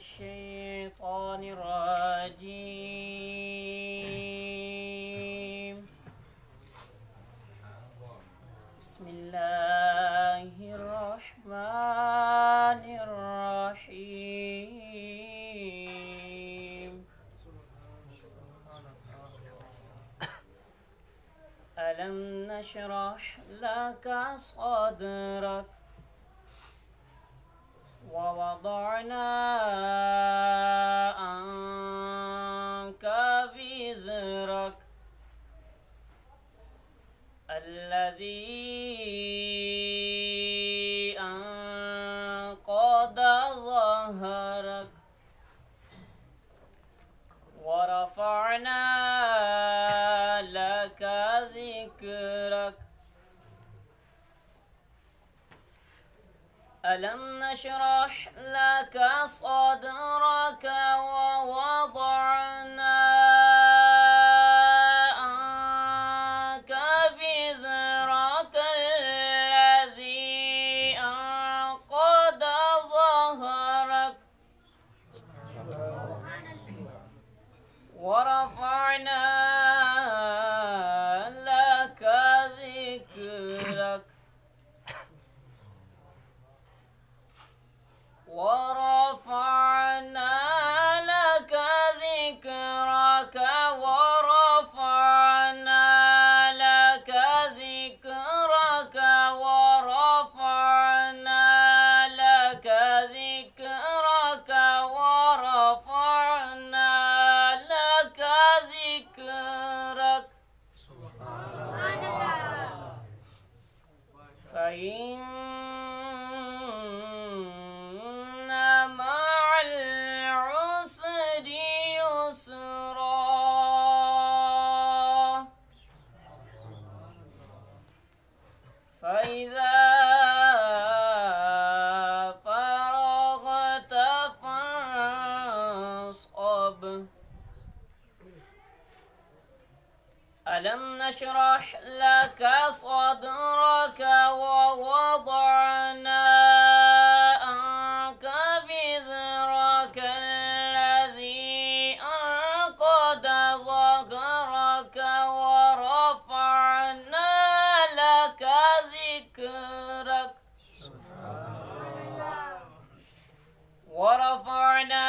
الشيطان الرجيم. بسم الله الرحمن الرحيم. ألم نشرح لك صدرك ووضعنا عنك وزرك الذي أنقض ظهرك ورفعنا لك ذكرك. ألم نشرح لك صدرك ووضعنا عنك وزرك الذي أنقض ظهرك ورفعنا لك ذكرك. ورفعنا لك ذكرك ورفعنا لك ذكرك ورفعنا لك ذكرك ورفعنا لك ذكرك. سبحان الله. فإن مع العسر يسرا فإذا فرغت فانصب. ألم نشرح لك صدرك ووضعنا عنك وزرك الذي أنقض ظهرك ورفعنا لك ذكرك. ورفعنا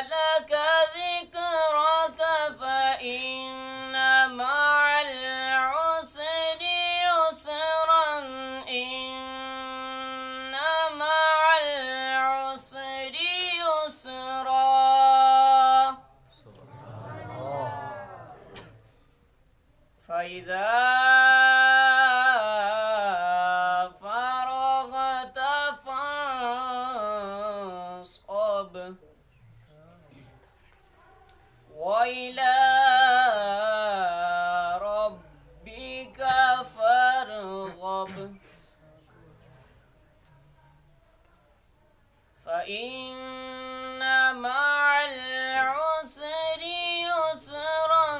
لك ذكرك فإن مع العسر يسرا إن مع العسر يسرا. فإذا فرغت فانصب وإلى ربك فارغب. فإن مع العسر يسرا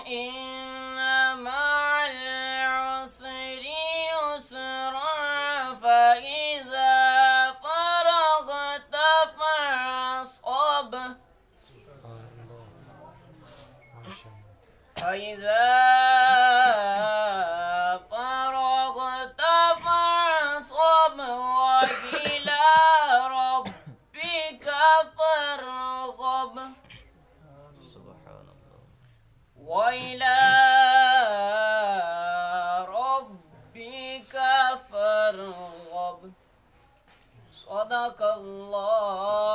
إن مع العسر يسرا فإذا فرغت فانصب. فإذا فرغت فانصب وإلى ربك فارغب. سبحان الله. وإلى ربك فارغب. صدق الله